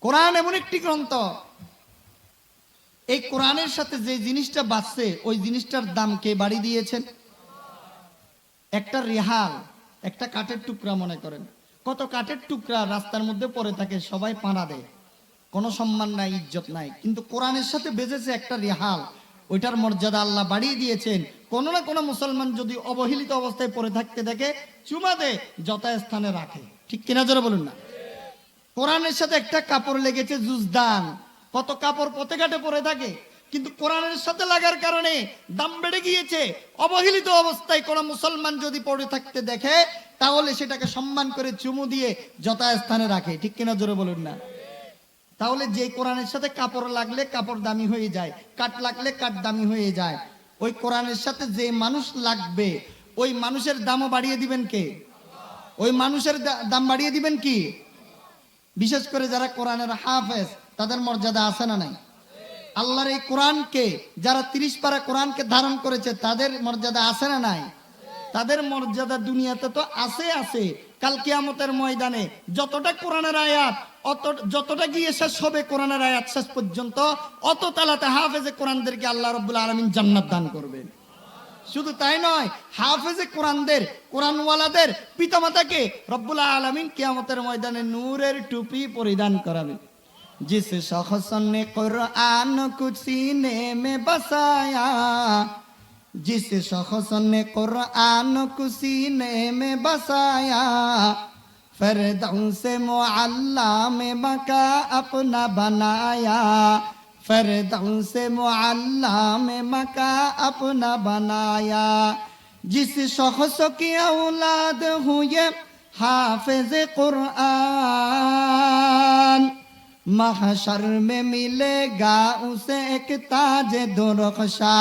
কোরআন এমন একটি গ্রন্থ, এই কোরআনের সাথে যে জিনিসটা বাঁচছে ওই জিনিসটার দাম কে বাড়ি দিয়েছেন? একটা রেহাল, একটা কাঠের টুকরা মনে করেন, কত কাঠের টুকরা রাস্তার মধ্যে পড়ে থাকে, সবাই পাড়া দেয়, কোনো সম্মান নাই, ইজ্জত নাই, কিন্তু কোরআনের সাথে বেজেছে একটা রেহাল, ওইটার মর্যাদা আল্লাহ বাড়িয়ে দিয়েছেন। কোনো না কোনো মুসলমান যদি অবহেলিত অবস্থায় পড়ে থাকতে দেখে চুমা দে, যথাস্থানে রাখে। ঠিক কিনা জোরে বলুন না? কোরআনের সাথে একটা কাপড় লেগেছে জুজদান, কত কাপড় পথে ঘাটে পড়ে থাকে, কিন্তু কোরআনের সাথে লাগার কারণে দাম বেড়ে গিয়েছে। অবহেলিত অবস্থায় কোন মুসলমান যদি পড়ে থাকতে দেখে তাহলে সেটাকে সম্মান করে চুমু দিয়ে যথাস্থানে রাখে। ঠিক কিনা জোরে বলুন না? তাহলে যে কোরআনের সাথে কাপড় লাগলে কাপড় দামি হয়ে যায়, কাঠ লাগলে কাঠ দামি হয়ে যায়, ওই কোরআনের সাথে যে মানুষ লাগবে ওই মানুষের দামও বাড়িয়ে দিবেন কে? ওই মানুষের দাম বাড়িয়ে দিবেন কি? বিশেষ করে যারা কোরআনের হাফেজ, তাদের মর্যাদা আছে না নাই? আল্লাহর এই কোরআনকে যারা 30 পারা কোরআনকে ধারণ করেছে তাদের মর্যাদা আছে না নাই? তাদের মর্যাদা দুনিয়াতে তো আছে আছে, কাল কিয়ামতের ময়দানে যতটা কোরআনের আয়াত যতটা গিয়ে শেষ হবে কোরআনের আয়াত শেষ পর্যন্ত, অত তালাতে হাফেজে কোরআনদেরকে আল্লাহ রাব্বুল আলামিন জান্নাত দান করবেন। শুধু তাই নয়, হাফেজে কোরআনদের, কোরআনওয়ালাদের পিতামাতাকে রব্বুল আলামিন কিয়ামতের ময়দানে নূরের টুপি পরিধান করাবেন। जिस शख्स ने कुरान को सीने में बसाया, जिस शख्स ने कुरान को सीने में बसाया, फिरदौस मुअल्ला में मका अपना बनाया, फिरदौस मुअल्ला में मका अपना बनाया। जिस शख्स की औलाद हुए हाफिज कुरान, महशर में मिलेगा उसे एक ताज दुरख्शा,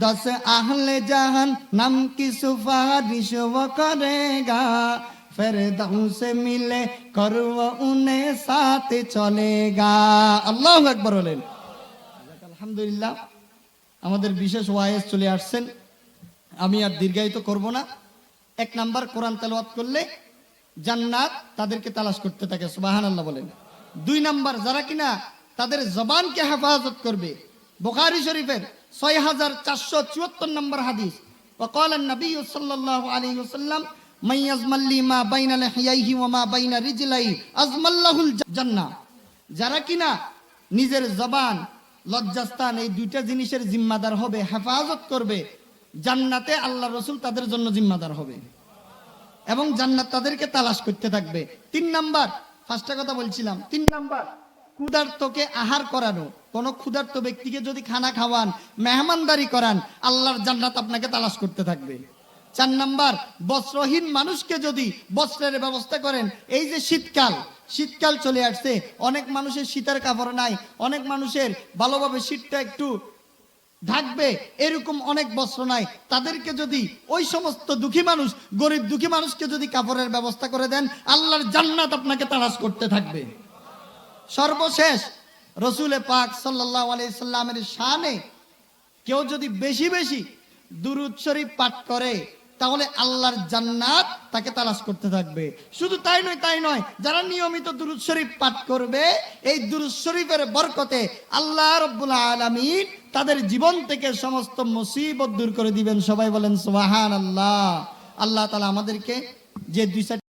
10 अहले जहान नम की सुफारिश वो करेगा, फिरदौस से मिले कर वो उन्हें साथ चलेगा। আল্লাহু আকবার বলেন। আলহামদুলিল্লাহ, আমাদের বিশেষ ওয়াইজ চলে আসছেন, আমি আর দীর্ঘায়িত করব না। 1 নাম্বার, কোরআন তেলাওয়াত করলে জান্নাত তাদেরকে তালাশ করতে থাকে, সুবহানাল্লাহ বলেন। 2 নাম্বার, যারা কিনা তাদের জবানকে হেফাজত করবে, বুখারী শরীফের 6474 নম্বর হাদিস, وقال النبي صلى الله عليه وسلم من يزمل لي ما بين لحييه وما بين رجليه ازمل له الجنه। যারা কিনা নিজের জবান, লজ্জাস্থান, এই দুইটা জিনিসের জিম্মাদার হবে, হেফাজত করবে, জান্নাতে আল্লাহ রাসূল তাদের জন্য জিম্মাদার হবে এবং জান্নাত তাদেরকে তালাশ করতে থাকবে। 3 নাম্বার, 5টা কথা বলছিলাম। 3 নাম্বার, ক্ষুধার্তকে আহার করানো। কোন ক্ষুধার্ত ব্যক্তিকে যদি খানা খাওয়ান, মেহমানদারি করান, আল্লাহর জান্নাত আপনাকে তালাশ করতে থাকবে। 4 নাম্বার, বস্ত্রহীন মানুষকে যদি বস্ত্রের ব্যবস্থা করেন। এই যে শীতকাল চলে আসছে, অনেক মানুষের শীতের কাপড় নাই, অনেক মানুষের ভালোভাবে শীতটা একটু ঢাকবে এরকম অনেক বস্ত্র নাই, তাদেরকে যদি ওই সমস্ত দুঃখী মানুষ, গরিব দুঃখী মানুষকে যদি কাপড়ের ব্যবস্থা করে দেন, আল্লাহর জান্নাত আপনাকে তালাশ করতে থাকবে। সর্বশেষ, রাসূল পাক সাল্লাল্লাহু আলাইহি সাল্লামের শানে কেউ যদি বেশি বেশি দুরূদ শরীফ পাঠ করে তাহলে আল্লাহর জান্নাত তাকে তালাশ করতে থাকবে। শুধু তাই নয়, যারা নিয়মিত দুরূদ শরীফ পাঠ করবে, এই দুরূদ শরীফের বরকতে আল্লাহ রাব্বুল আলামিন তাদের জীবন থেকে সমস্ত মুসিবত দূর করে দিবেন। সবাই বলেন সুবহানাল্লাহ। আল্লাহ তাআলা আমাদেরকে যে 2